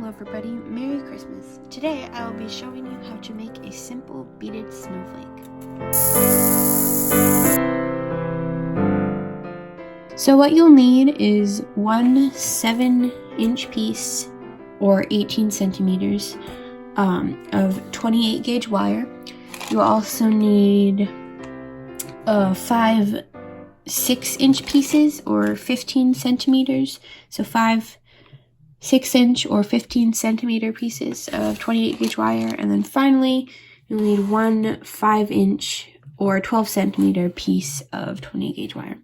Hello everybody, Merry Christmas. Today I will be showing you how to make a simple beaded snowflake. So what you'll need is one 7-inch piece or 18 centimeters of 28 gauge wire. You'll also need 5 6-inch pieces or 15 centimeters. So 5 6-inch or 15 centimeter pieces of 28 gauge wire, and then finally you'll need one 5-inch or 12 centimeter piece of 28 gauge wire.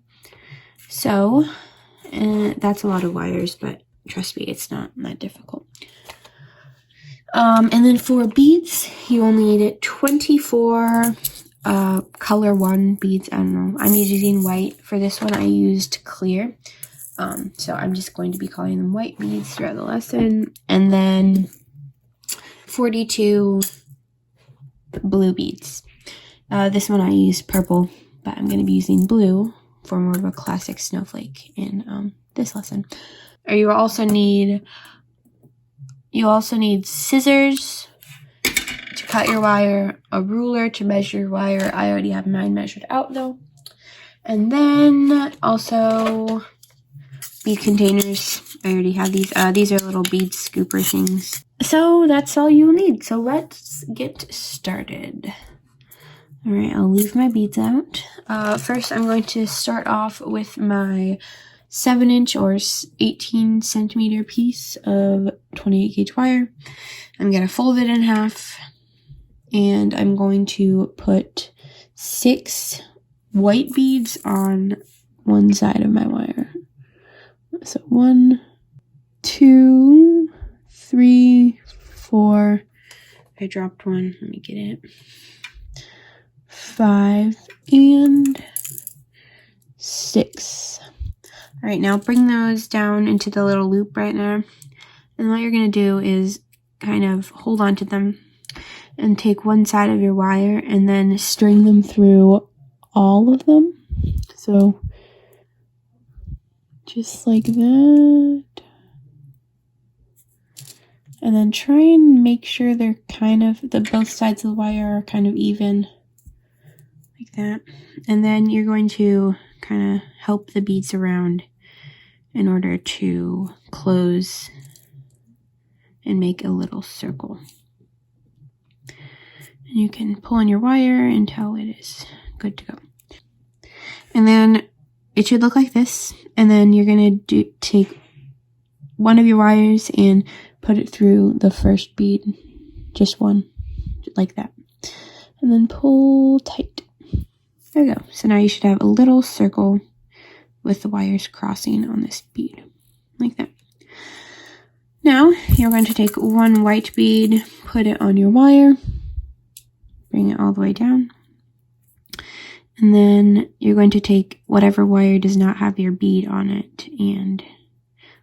So that's a lot of wires, but trust me, it's not that difficult. And then for beads, you will need 24 color 1 beads. I don't know, I'm using white. For this one I used clear. So I'm just going to be calling them white beads throughout the lesson. And then 42 blue beads. This one I used purple, but I'm going to be using blue for more of a classic snowflake in this lesson. You also need scissors to cut your wire, a ruler to measure your wire. I already have mine measured out though. And then also bead containers. I already have these. These are little bead scooper things. So that's all you'll need. So let's get started. All right, I'll leave my beads out. First, I'm going to start off with my 7-inch or 18 centimeter piece of 28 gauge wire. I'm going to fold it in half, and I'm going to put 6 white beads on one side of my wire. So 1, 2, 3, 4. I dropped one. Let me get it. 5 and 6. All right, now bring those down into the little loop right there. And what you're going to do is kind of hold on to them and take one side of your wire and then string them through all of them. So just like that. And then try and make sure they're both sides of the wire are kind of even. Like that. And then you're going to kind of help the beads around in order to close and make a little circle. And you can pull on your wire until it is good to go. And then it should look like this, and then you're going to take one of your wires and put it through the first bead, just one, like that, and then pull tight. There we go. So now you should have a little circle with the wires crossing on this bead, like that. Now you're going to take one white bead, put it on your wire, bring it all the way down. And then you're going to take whatever wire does not have your bead on it and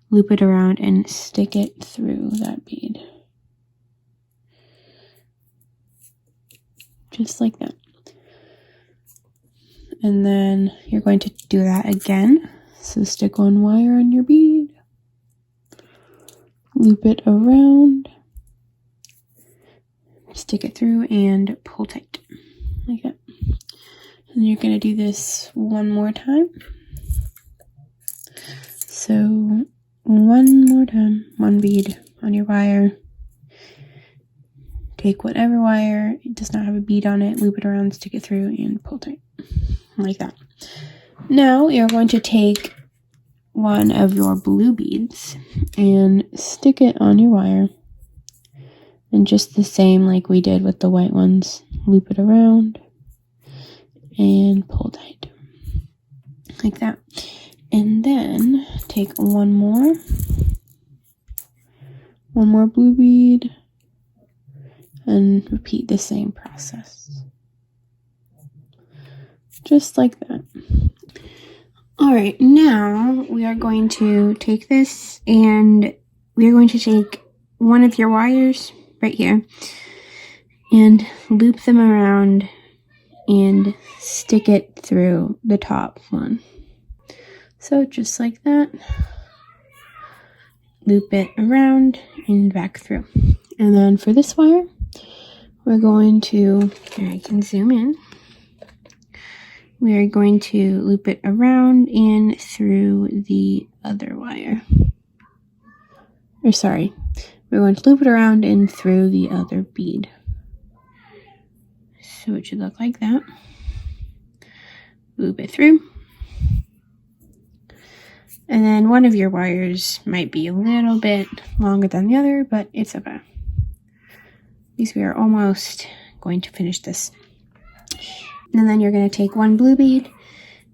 loop it around and stick it through that bead. Just like that. And then you're going to do that again. So stick one wire on your bead, loop it around, stick it through, and pull tight, like that. And you're going to do this one more time. So one more time, one bead on your wire. Take whatever wire, it does not have a bead on it, loop it around, stick it through, and pull tight, like that. Now you're going to take one of your blue beads and stick it on your wire. And just the same like we did with the white ones, loop it around and pull tight, like that. And then take one more blue bead and repeat the same process, just like that. All right, now we are going to take this and we are going to take one of your wires right here and loop them around and stick it through the top one. So just like that. loop it around and back through. And then for this wire, we're going to, here I can zoom in. We are going to loop it around and through the other wire. Or sorry, we're going to loop it around and through the other bead. So it should look like that. Loop it through. And then one of your wires might be a little bit longer than the other, but it's okay. At least we are almost going to finish this. And then you're going to take one blue bead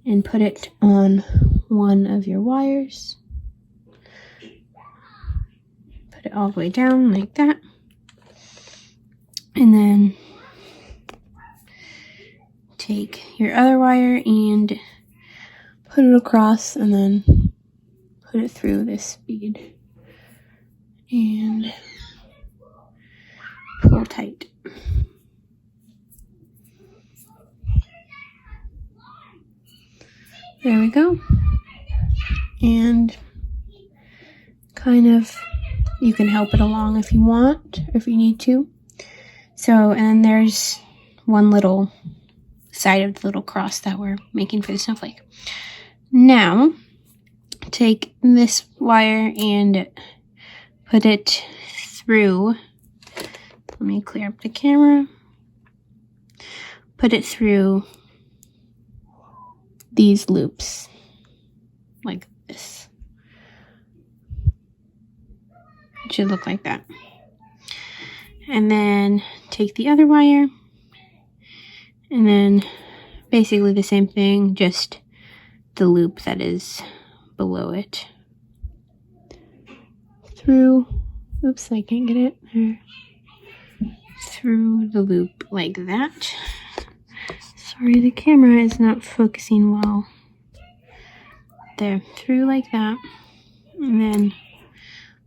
and put it on one of your wires. Put it all the way down like that. And then take your other wire and put it across and then put it through this bead. And pull tight. There we go. And kind of, you can help it along if you want, or if you need to. So, and there's one little side of the little cross that we're making for the snowflake. Now, take this wire and put it through. Let me clear up the camera. Put it through these loops like this. It should look like that. And then take the other wire and then basically the same thing, just the loop that is below it. Through, oops, I can't get it there. Through the loop like that. Sorry, the camera is not focusing well. There, through like that. And then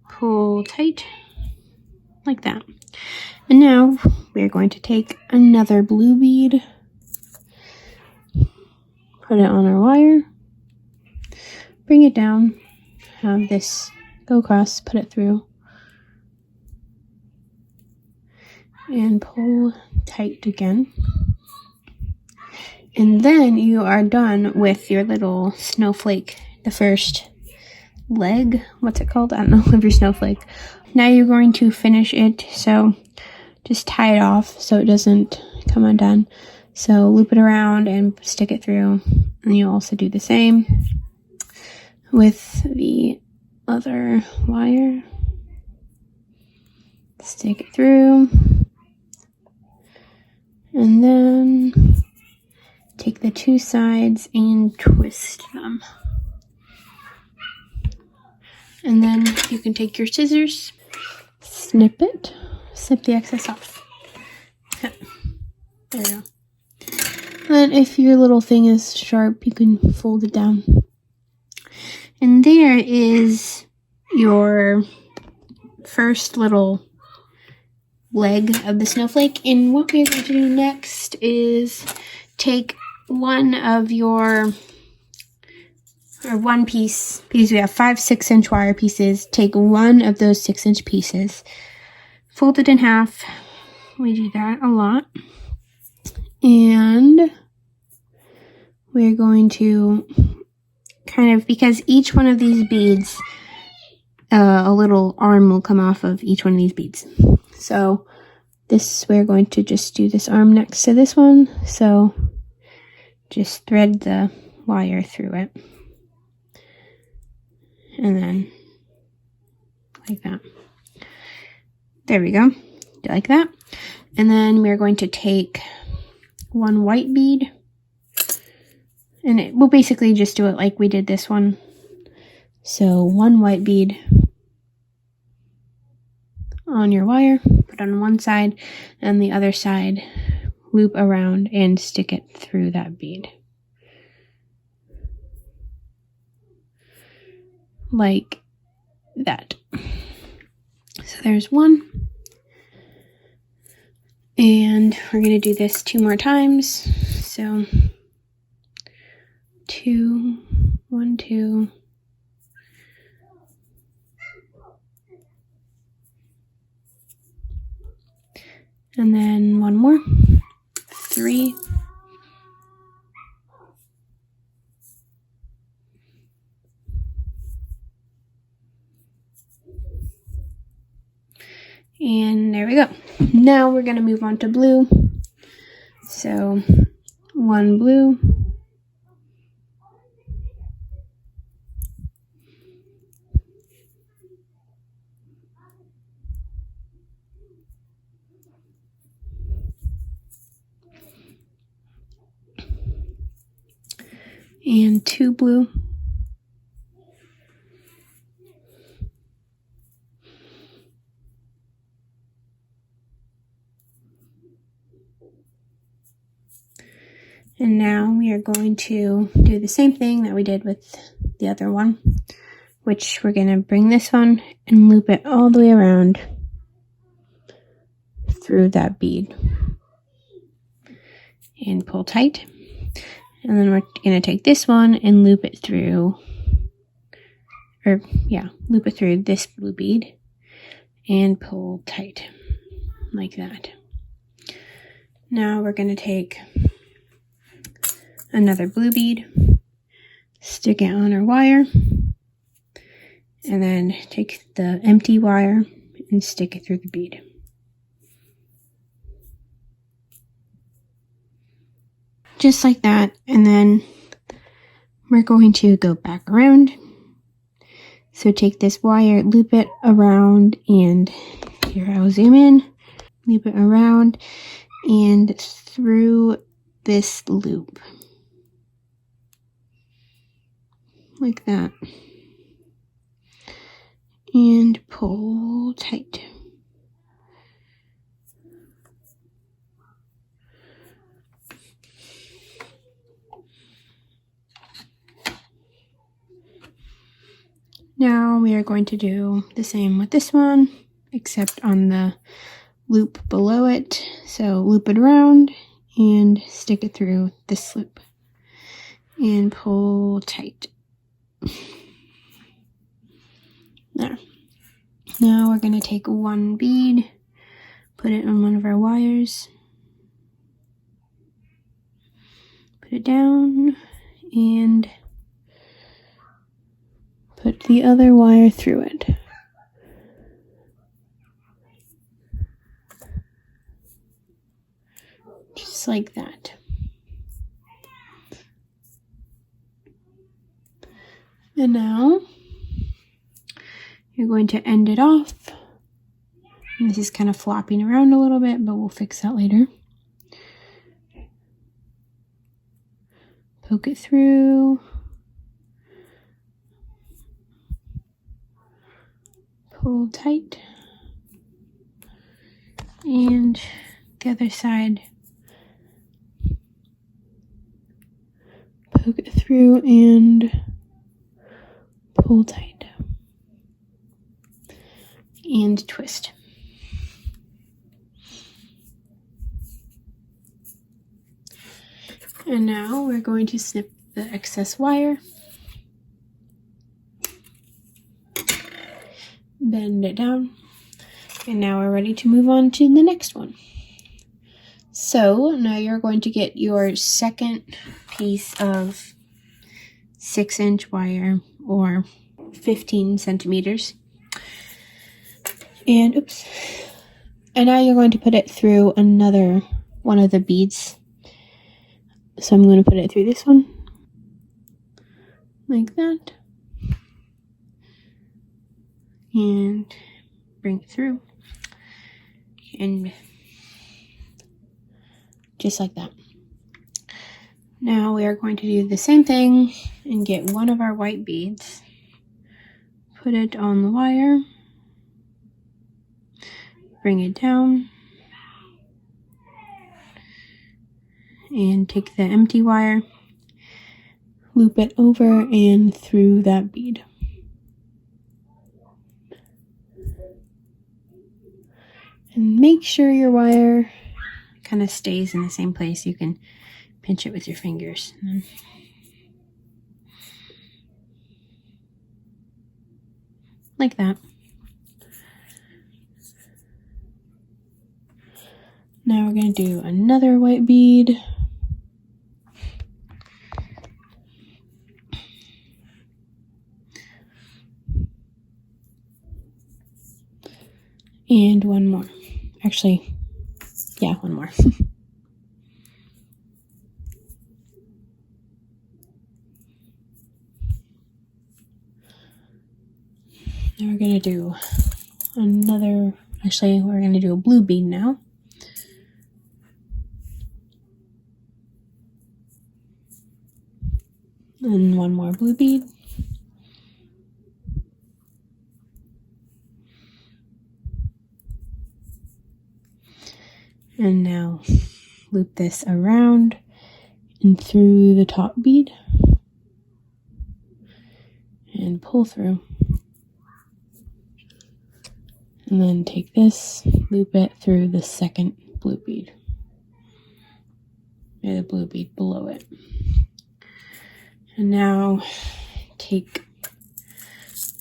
pull tight like that. And now we're going to take another blue bead, put it on our wire, bring it down, have this go across, put it through, and pull tight again. And then you are done with your little snowflake, the first leg, what's it called? I don't know, of your snowflake. Now you're going to finish it, so just tie it off so it doesn't come undone. So loop it around and stick it through. And you also do the same with the other wire. Stick it through. And then take the two sides and twist them. And then you can take your scissors, snip the excess off. There you go. And if your little thing is sharp, you can fold it down. And there is your first little leg of the snowflake. And what we're going to do next is take one of your, or one piece, because we have 5 6-inch wire pieces. Take one of those 6-inch pieces, fold it in half. We do that a lot. And we're going to kind of, because each one of these beads, a little arm will come off of each one of these beads. So this, we're going to just do this arm next to this one. So just thread the wire through it. And then like that. There we go. Like that. And then we're going to take one white bead. And we'll basically just do it like we did this one. So one white bead on your wire, put on one side, and the other side loop around and stick it through that bead. Like that. So there's one. And we're going to do this 2 more times. So 2, 1, 2. And then one more, 3. And there we go. Now we're going to move on to blue. So 1 blue. And 2 blue. And now we are going to do the same thing that we did with the other one, which we're going to bring this one and loop it all the way around through that bead. And pull tight. And then we're going to take this one and loop it through, loop it through this blue bead and pull tight like that. Now we're going to take another blue bead, stick it on our wire, and then take the empty wire and stick it through the bead. Just like that, and then we're going to go back around. So take this wire, loop it around, and here I'll zoom in, loop it around and through this loop. Like that. And pull tight. Now we are going to do the same with this one, except on the loop below it. So loop it around and stick it through this loop. And pull tight. There. Now we're going to take 1 bead, put it on one of our wires, put it down, and put the other wire through it. Just like that. And now you're going to end it off. And this is kind of flopping around a little bit, but we'll fix that later. Poke it through. Pull tight. And the other side. Poke it through and pull tight. And twist. And now we're going to snip the excess wire, bend it down, and now we're ready to move on to the next one. So now you're going to get your second piece of 6-inch wire, or 15 centimeters. And now you're going to put it through another one of the beads. So I'm going to put it through this one, like that, and bring it through, and just like that. Now we are going to do the same thing and get one of our white beads, put it on the wire, bring it down, and take the empty wire, loop it over and through that bead. And make sure your wire kind of stays in the same place. You can pinch it with your fingers. Like that. Now we're going to do another white bead. And one more. Actually, yeah, one more. Now we're going to do another, actually we're going to do a blue bead now. And one more blue bead. And now loop this around and through the top bead and pull through. And then take this, loop it through the second blue bead, or the blue bead below it. And now take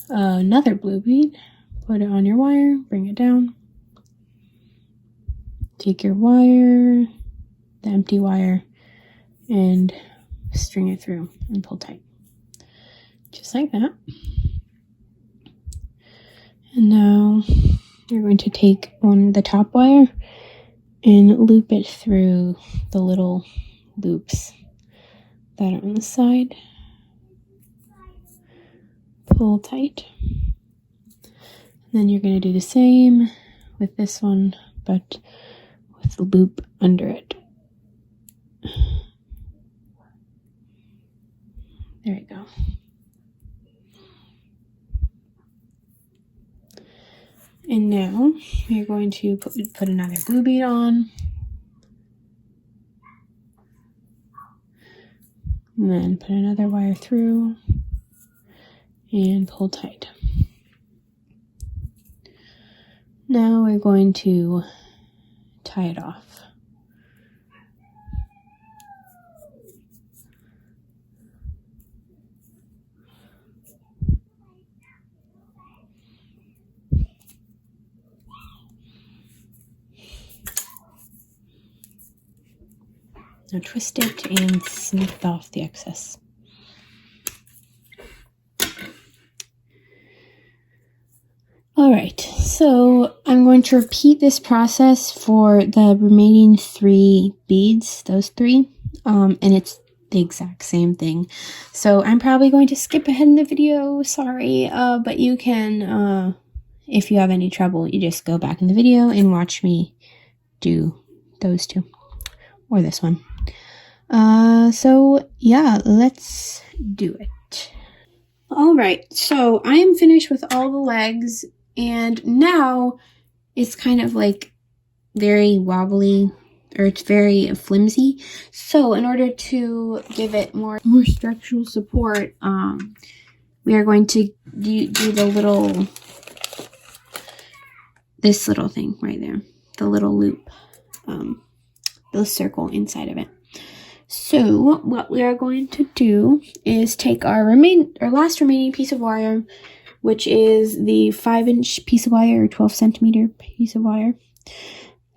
another blue bead, put it on your wire, bring it down. Take your wire, the empty wire, and string it through and pull tight. Just like that. And now you're going to take on the top wire and loop it through the little loops that are on the side. Pull tight. And then you're going to do the same with this one, but with the loop under it. There we go. And now you're going to put another blue bead on. And then put another wire through and pull tight. Now we're going to tie it off. Now twist it and snip off the excess. Alright, so I'm going to repeat this process for the remaining 3 beads, those 3, and it's the exact same thing. So I'm probably going to skip ahead in the video, sorry, but you can, if you have any trouble, you just go back in the video and watch me do those 2, or this one. So yeah, let's do it. Alright, so I am finished with all the legs, and now it's kind of like very wobbly, or it's very flimsy. So in order to give it more structural support, we are going to do the little, this little thing right there, the little loop, the circle inside of it. So what we are going to do is take our last remaining piece of wire, which is the 5-inch piece of wire or 12 centimeter piece of wire.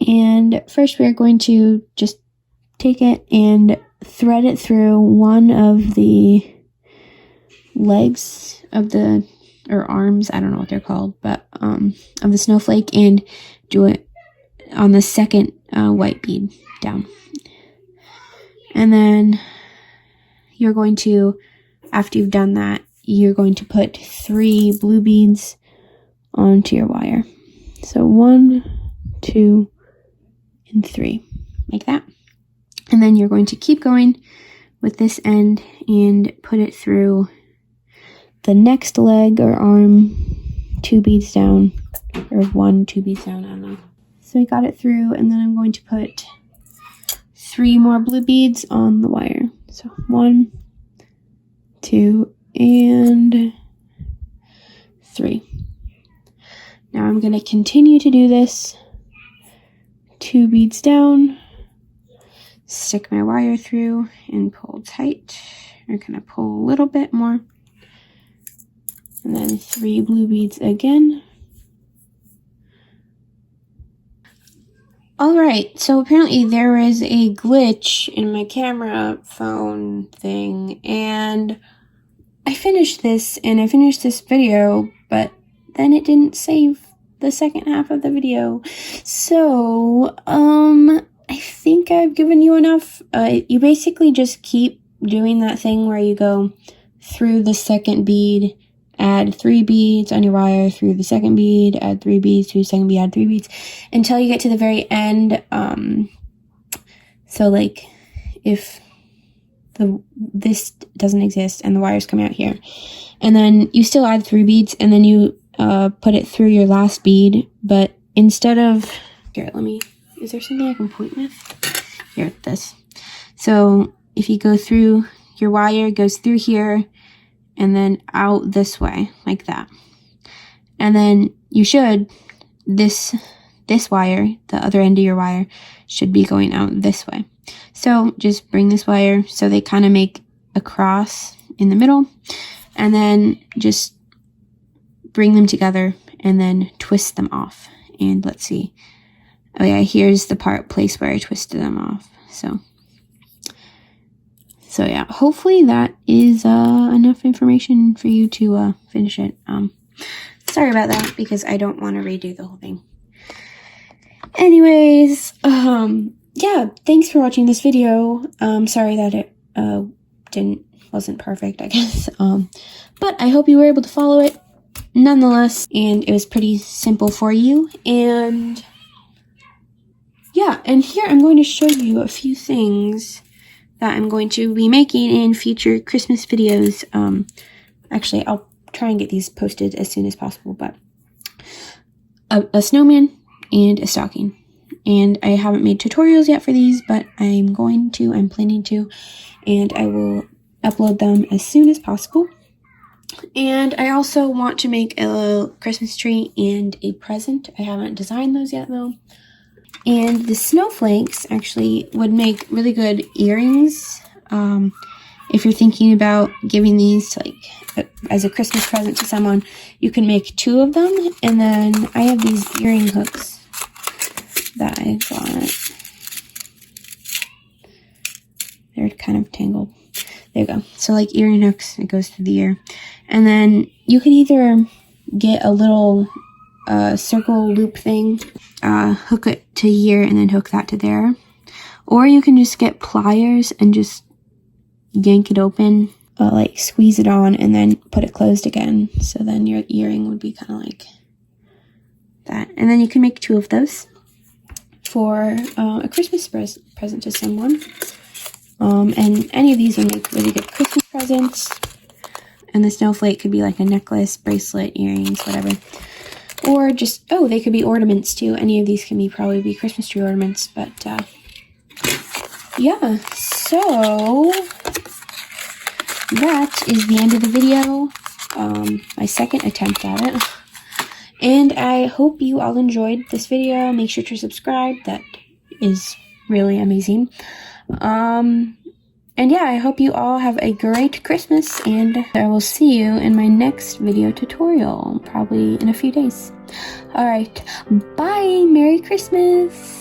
And first we are going to just take it and thread it through one of the legs of the, or arms, I don't know what they're called, but of the snowflake, and do it on the second white bead down. And then you're going to, after you've done that, you're going to put 3 blue beads onto your wire. So 1, 2, and 3, like that. And then you're going to keep going with this end and put it through the next leg or arm, 2 beads down, or 1, 2 beads down, I don't know. So we got it through, and then I'm going to put 3 more blue beads on the wire. So 1, 2, and 3. Now I'm going to continue to do this. 2 beads down, stick my wire through and pull tight. We're going to pull a little bit more. And then 3 blue beads again. Alright, so apparently there is a glitch in my camera phone thing, and I finished this video, but then it didn't save the second half of the video. So, I think I've given you enough. You basically just keep doing that thing where you go through the second bead, add 3 beads on your wire, through the second bead, add 3 beads, through the second bead, add 3 beads, until you get to the very end. So like, if this doesn't exist and the wire's coming out here, and then you still add 3 beads, and then you put it through your last bead, but instead of, here, is there something I can point with? Here, this. So if you go through, your wire goes through here, and then out this way, like that. And then you should, this wire, the other end of your wire, should be going out this way. So just bring this wire so they kind of make a cross in the middle, and then just bring them together and then twist them off. And let's see. Oh yeah, here's the place where I twisted them off. So yeah, hopefully that is enough information for you to finish it. Sorry about that, because I don't want to redo the whole thing. Anyways, yeah, thanks for watching this video. Sorry that it wasn't perfect, I guess. But I hope you were able to follow it nonetheless, and it was pretty simple for you. And yeah, and here I'm going to show you a few things that I'm going to be making in future Christmas videos. Actually, I'll try and get these posted as soon as possible, but a snowman and a stocking. And I haven't made tutorials yet for these, but I'm planning to, and I will upload them as soon as possible. And I also want to make a Christmas tree and a present. I haven't designed those yet, though. And the snowflakes actually would make really good earrings. If you're thinking about giving these to, like, as a Christmas present to someone, you can make 2 of them. And then I have these earring hooks that I got. They're kind of tangled. There you go. So like earring hooks, it goes through the ear. And then you can either get a little circle loop thing, hook it to here and then hook that to there. Or you can just get pliers and just yank it open, like squeeze it on and then put it closed again. So then your earring would be kind of like that. And then you can make 2 of those for a Christmas present to someone. And any of these will make really good Christmas presents. And the snowflake could be like a necklace, bracelet, earrings, whatever. Or just, they could be ornaments too. Any of these can probably be Christmas tree ornaments. But, yeah. So, that is the end of the video. My second attempt at it. And I hope you all enjoyed this video. Make sure to subscribe. That is really amazing. And yeah, I hope you all have a great Christmas, and I will see you in my next video tutorial, probably in a few days. Alright, bye! Merry Christmas!